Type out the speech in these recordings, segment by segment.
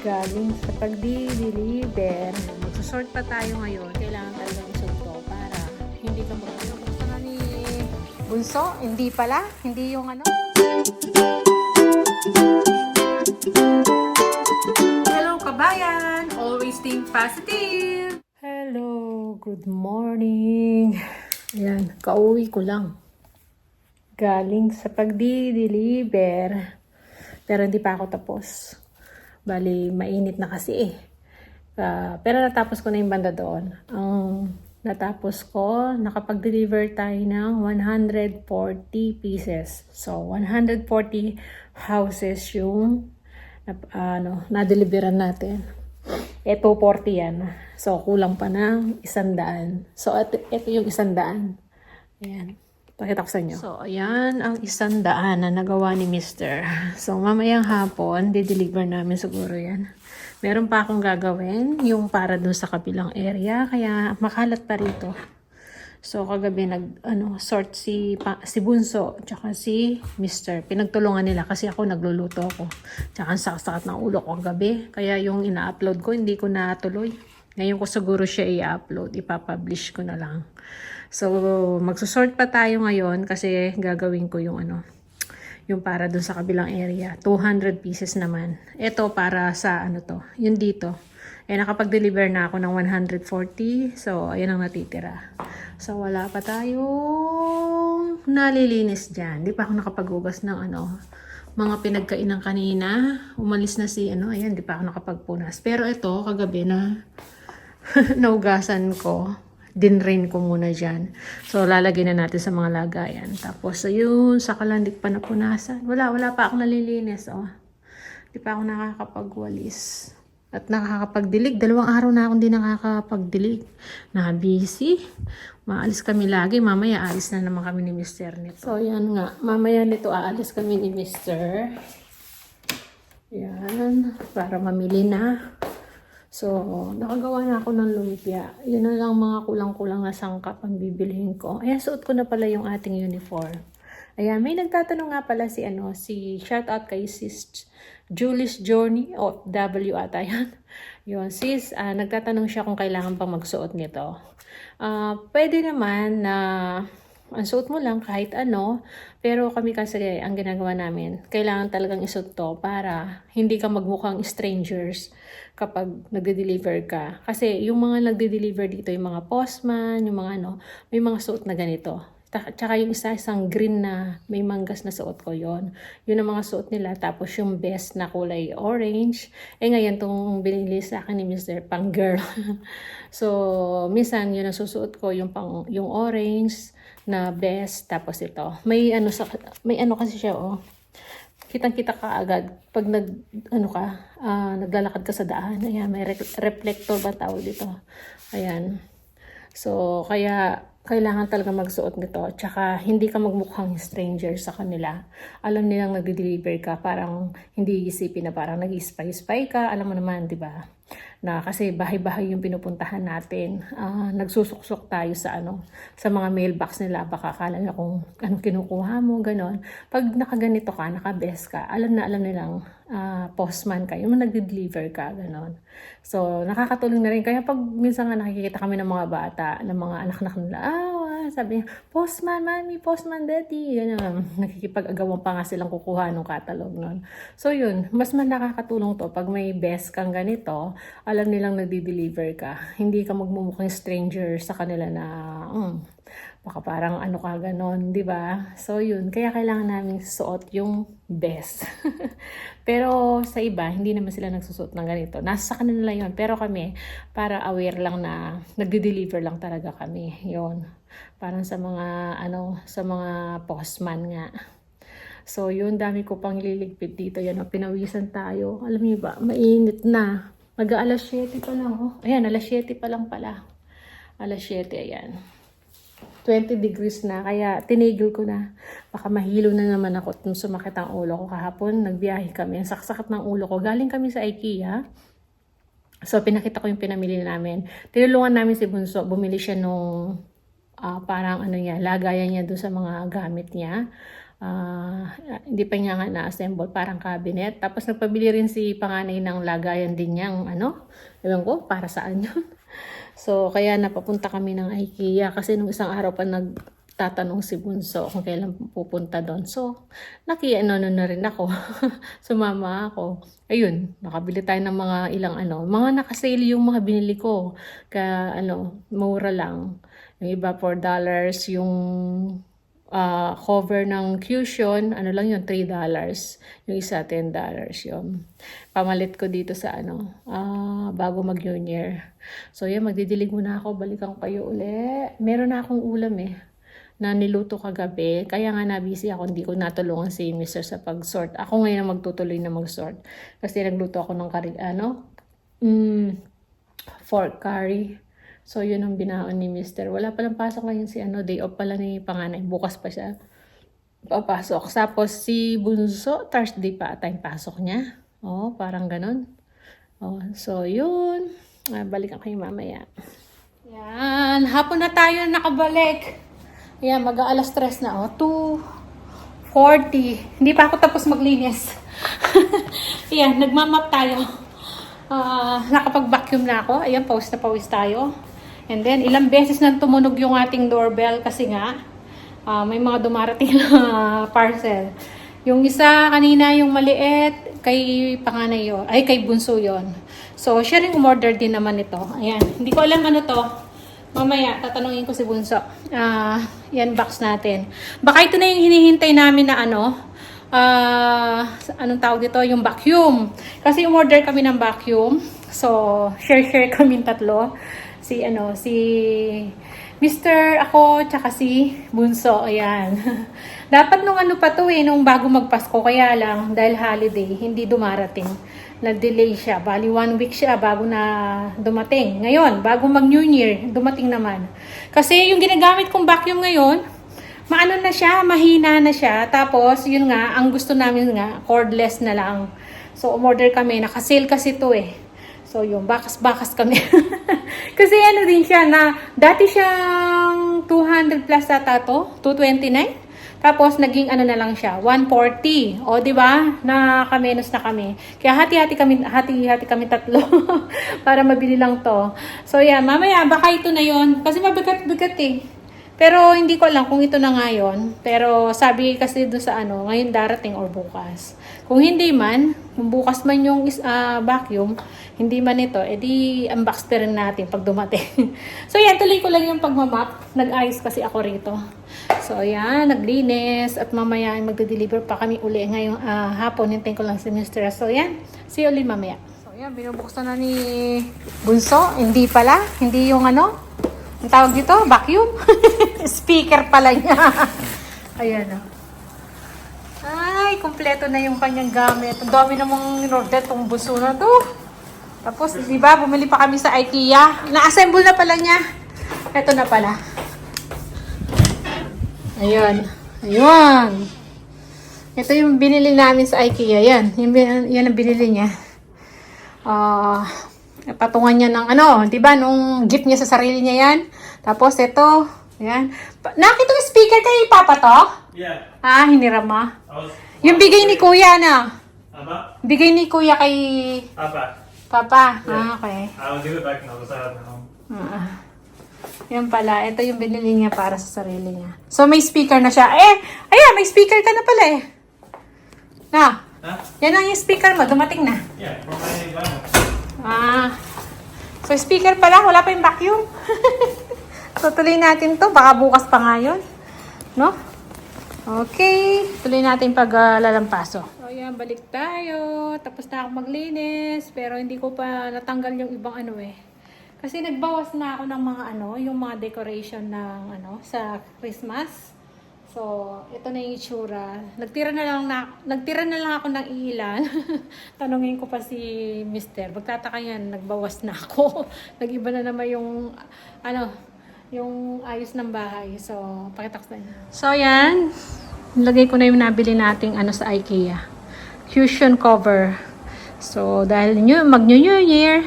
galing sa pagdi-deliver. Magsasort pa tayo ngayon. Kailangan talagang isot to para hindi ka magkano. Gusto na ni Bunso? Hindi pala. Hindi yung ano. Hello kabayan! Always think positive! Hello! Good morning! Ayan, kauwi ko lang. Galing sa pagdi-deliver. Pero hindi pa ako tapos. Bali, mainit na kasi eh. Pero natapos ko na yung banda doon. Natapos ko, nakapag-deliver tayo ng 140 pieces. So, 140 houses yung na-deliveran natin. 240 yan. So, kulang pa ng 100. So, ito yung 100. Ayan. Pakita ko sa inyo. So, ayan ang 100 na nagawa ni Mr. So, mamayang hapon, di-deliver namin siguro yan. Meron pa akong gagawin, yung para dun sa kabilang area, kaya makalat pa rito. So, kagabi sort si Bunso, tsaka si Mr. Pinagtulungan nila kasi ako nagluluto ako. Tsaka ang sakit ng ulo ko kagabi. Kaya yung ina-upload ko, hindi ko natuloy. Ngayon ko siguro siya i-upload, ipapublish ko na lang. So, magsusort pa tayo ngayon kasi gagawin ko yung yung para dun sa kabilang area. 200 pieces naman. Ito para sa yung dito. Nakapag-deliver na ako ng 140. So, ayan ang natitira. So, wala pa tayong nalilinis dyan. Di pa ako nakapag-ugas ng mga pinagkainan kanina. Umalis na si ayan, di pa ako nakapagpunas. Pero ito, kagabi na naugasan ko. Dinrain ko muna dyan. So, lalagyan na natin sa mga lagayan. Tapos, ayun, saka lang di pa napunasan. Wala pa akong nalilinis. Di pa ako nakakapagwalis. At nakakapagdilig. 2 araw na akong di nakakapagdilig. Na-busy. Maalis kami lagi. Mamaya, aalis na naman kami ni Mr. nito. So, yan nga. Mamaya nito, aalis kami ni Mr. Yan. Para mamili na. So, nakagawa na ako ng lumpia. Yun na lang mga kulang-kulang na sangkap ang bibilihin ko. Ayan, suot ko na pala yung ating uniform. Ayan, may nagtatanong nga pala si shout out kay sis Julie's Journey of W ata yan. Yun, sis, nagtatanong siya kung kailangan pang magsuot nito. Pwede naman na ang suot mo lang kahit pero kami kasi ang ginagawa namin, kailangan talagang isuot to para hindi ka magmukhang strangers kapag nagde-deliver ka. Kasi yung mga nagde-deliver dito, yung mga postman, yung mga may mga suot na ganito. Tsaka yung isang green na may manggas na suot ko yon. Yun ang mga suot nila. Tapos yung best na kulay orange. Ngayon itong binili sa akin ni Mr. pang girl. So, minsan yun ang susuot ko, yung orange na best. Tapos ito. May kasi siya Kitang-kita ka agad pag naglalakad ka sa daan. Ayan, may reflector ba tawag dito? Ayan. So, kaya kailangan talaga magsuot nito. Tsaka, hindi ka magmukhang stranger sa kanila. Alam nilang nagde-deliver ka. Parang hindi isipin na parang nag-spy-spy ka. Alam mo naman, di ba? Na kasi bahay-bahay yung pinupuntahan natin. Nagsusuksok tayo sa mga mailbox nila. Baka akala nila kung anong kinukuha mo, ganon. Pag nakaganito ka, nakabest ka, alam nilang postman ka, yung nagde-deliver ka, ganon. So, nakakatulong na rin. Kaya pag minsan nga nakikita kami ng mga bata, ng mga anak-anak nila, sabi niya, postman, mami, postman, daddy, ganon. Nakikipag-agawan pa nga silang kukuha ng catalog nun. So, yun, mas nakakatulong to pag may best kang ganito, alam nilang nagde-deliver ka. Hindi ka magmumukhang stranger sa kanila na, baka parang ka ganon, di ba? So, yun. Kaya kailangan namin suot yung best. Pero sa iba, hindi naman sila nagsusuot ng ganito. Nasa kanila yun. Pero kami, para aware lang na nagde-deliver lang talaga kami. Yun. Parang sa mga, sa mga postman nga. So, yun, dami ko pang ililigpit dito. Yan, pinawisan tayo. Alam niyo ba, mainit na. Mag-aalas 7 pa lang, Ayan, alas 7 pa lang pala. Alas 7, ayan. 20 degrees na, kaya tinigil ko na. Baka mahilo na naman ako nung sumakit ang ulo ko kahapon. Nagbiyahe kami. Ang saksakat ng ulo ko. Galing kami sa IKEA. So, pinakita ko yung pinamili namin. Tinulungan namin si Bunso. Bumili siya nung parang lagayan niya doon sa mga gamit niya. Hindi pa niya nga na-assemble, parang cabinet. Tapos nagpabili rin si panganay ng lagayan din niyang ewan ko, para saan yun. So, kaya napapunta kami ng IKEA kasi nung isang araw pa nagtatanong si Bunso kung kailan pupunta doon. So, na rin ako. Sumama ako. Ayun, nakabili tayo ng mga ilang mga nakasale yung mga binili ko. Kaya mura lang. Yung iba $4, yung cover ng Cushion, lang yun, $3. Yung isa, $10 yun. Pamalit ko dito sa bago mag-New Year. So yan, magdidilig muna ako, balikan ko kayo uli. Meron na akong ulam na niluto kagabi. Kaya nga na-busy ako, hindi ko natulungan si Mr. sa pag-sort. Ako ngayon ang magtutuloy na mag-sort. Kasi nagluto ako ng pork curry. So, yun ang binaon ni Mr. Wala palang pasok ngayon si day off pala ni panganay. Bukas pa siya papasok. Tapos si Bunso, Thursday pa tayong pasok niya. Parang ganun. So, yun. Balikan kayo mamaya. Yan. Hapon na tayo nakabalik. Yan, mag-aalas 3 na. 2:40. Hindi pa ako tapos maglinis. Yan, nagmamap tayo. Nakapag-vacuum na ako. Ayan, pawis na pawis tayo. And then, ilang beses nang tumunog yung ating doorbell kasi nga, may mga dumarating na parcel. Yung isa kanina, yung maliit, kay panganay yun, ay kay Bunso yun. So, siya rin umorder din naman ito. Ayan, hindi ko alam ano to. Mamaya, tatanungin ko si Bunso. Yan, box natin. Baka ito na yung hinihintay namin na anong tawag dito? Yung vacuum. Kasi umorder kami ng vacuum. So, share kami tatlo. Si Mr. ako, tsaka si Bunso. Ayan. Dapat nung pa to nung bago magpasko. Kaya lang, dahil holiday, hindi dumarating. Nag-delay siya. Bali, 1 week siya bago na dumating. Ngayon, bago mag-New Year, dumating naman. Kasi yung ginagamit kong vacuum ngayon, na siya, mahina na siya. Tapos, yun nga, ang gusto namin nga, cordless na lang. So, umorder kami. Nakasale kasi to So, yung bakas-bakas kami. Kasi din siya na, dati siyang 200 plus ata to, 229. Tapos, naging na lang siya, 140. O, di ba? Nakamenos na kami. Kaya hati-hati kami tatlo para mabili lang to. So, yeah, mamaya, baka ito na yon. Kasi mabigat-bigat Pero, hindi ko alam kung ito na nga yun. Pero, sabi kasi doon sa ngayon darating or bukas. Kung hindi man, kung bukas man yung vacuum, hindi man ito, edi unbox na rin natin pag dumating. So, yan, tuloy ko lang yung pagmamap. Nag-ayos kasi ako rito. So, yan, naglinis. At mamaya, magde-deliver pa kami uli ngayong hapon. Hintayin ko lang si Mr. So, yan, see you ulit mamaya. So, yan, binubuksan na ni Bunso. Hindi pala. Hindi yung ang tawag dito, vacuum. Speaker pala niya. Ayan Ay, kumpleto na yung kanyang gamit. Ang dami namang in-order tong Bunso na to. Tapos, di ba, bumili pa kami sa IKEA. Na-assemble na pala niya. Ito na pala. Ayun. Ito yung binili namin sa IKEA. Yan ang binili niya. Patungan niya ng di ba, nung gift niya sa sarili niya yan. Tapos, ito. Yan. Nakita yung speaker kay Papa to? Yeah. Hiniram mo? Yung bigay ni Kuya Apa? Bigay ni Kuya kay Papa. Yeah. Okay. I'll give it back now because I have it home. Yan pala. Ito yung binili niya para sa sarili niya. So, may speaker na siya. Ayan, may speaker ka na pala Huh? Yan ang yung speaker mo. Dumating na. Yeah, for my vinyl. So, speaker pala. Wala pa yung vacuum. So, tuloy natin to. Baka bukas pa nga yun. No? Okay. Tuloy natin paglalampaso. So, yan. Balik tayo. Tapos na ako maglinis. Pero hindi ko pa natanggal yung ibang Kasi nagbawas na ako ng mga yung mga decoration ng sa Christmas. So, ito na yung itsura. Nagtira na lang ako ng ilan. Tanungin ko pa si Mr. Magtataka yan, nagbawas na ako. Nag-iba na naman yung yung ayos ng bahay. So, pakita ko sa inyo. So, yan. Nilagay ko na yung nabili nating sa IKEA. Cushion cover. So, dahil mag-New Year,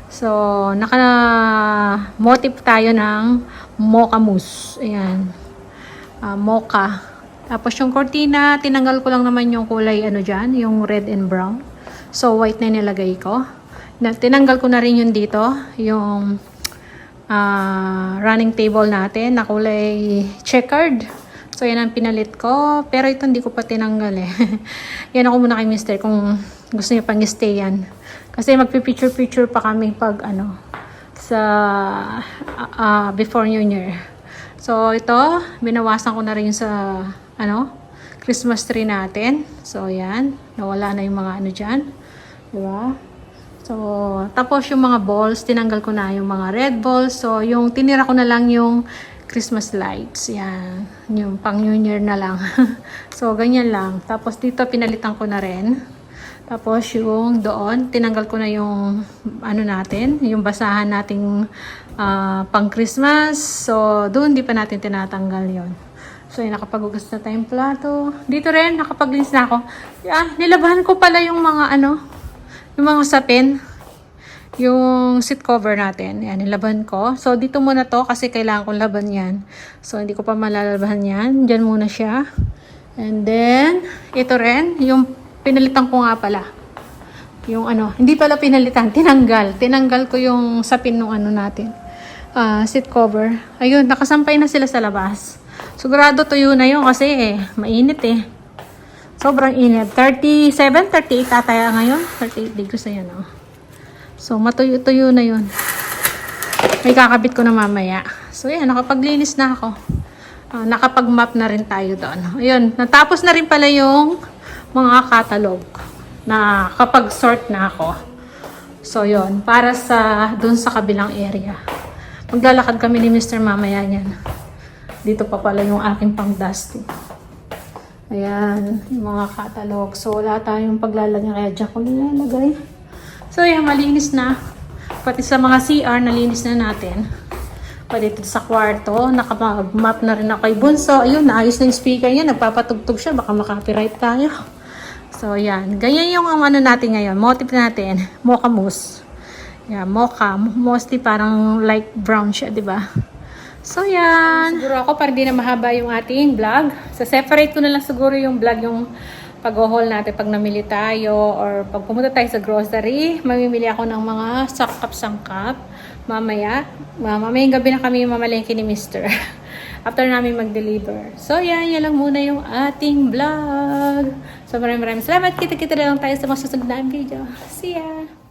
so, naka-motif tayo ng mocha mousse. Ayan. Mocha. Tapos yung cortina, tinanggal ko lang naman yung kulay ano dyan, yung red and brown. So white na nilagay ko. Tinanggal ko na rin yun dito, yung running table natin na kulay checkered. So yan ang pinalit ko, pero ito hindi ko pa tinanggal eh. Yan ako muna kay mister kung gusto niya pang stay yan. Kasi magpipicture-picture pa kami pag ano, sa before New Year. So ito, binawasan ko na rin sa ano, Christmas tree natin. So yan, nawala na yung mga ano dyan. Diba? So, tapos yung mga balls, tinanggal ko na yung mga red balls. So, yung tinira ko na lang yung Christmas lights. Yan. Yung pang New Year na lang. So, ganyan lang. Tapos dito, pinalitan ko na rin. Tapos yung doon, tinanggal ko na yung ano natin, yung basahan nating pang Christmas. So, doon di pa natin tinatanggal yon. So, yun, nakapag-ugas na tayong plato. Dito rin, nakapaglinis na ako. Nilabahan ko pala yung mga ano, yung mga sapin, yung seat cover natin. Yan, nilaban ko. So, dito muna to kasi kailangan kong laban yan. So, hindi ko pa malalabahan yan. Diyan muna siya. And then, ito rin, yung pinalitan ko nga pala. Yung ano, hindi pala pinalitan, tinanggal. Tinanggal ko yung sapin ng ano natin. Seat cover. Ayun, nakasampay na sila sa labas. Sigurado tuyo na yun kasi mainit eh. Sobrang init. 37, 38 ataya ngayon. 38 degrees na yun, oh. So, matuyo-tuyo na yun. May kakabit ko na mamaya. So, yan. Nakapaglinis na ako. Nakapag-map na rin tayo doon. Ayun. Natapos na rin pala yung mga catalog na kapag sort na ako. So, yun. Para sa dun sa kabilang area. Maglalakad kami ni Mr. mamaya niyan. Dito pa pala yung aking pang dusting. Ayan, yung mga catalog. So, wala tayong paglalagyan, kaya dyan ko nilalagay. So, yan, malinis na. Pati sa mga CR, nalinis na natin. Pati dito sa kwarto, nakapag-map na rin ako kay Bunso. Ayun, naayos na yung speaker niya. Nagpapatugtog siya, baka makapiright tayo. So, yan. Ganyan yung ano natin ngayon. Motif natin, mocha mousse. Yan, mocha. Mostly parang light brown siya, di ba? So, yan. Siguro ako, para di na mahaba yung ating vlog. So, separate ko na lang siguro yung vlog, yung pag-haul natin pag namili tayo or pag pumunta tayo sa grocery. Mamimili ako ng mga sangkap-sangkap. Mamayang gabi na kami mamalengke ni Mr. After namin mag-deliver. So, yan. Yan lang muna yung ating vlog. So, maraming salamat. Kita-kita na lang tayo sa mga susunod na video. See ya!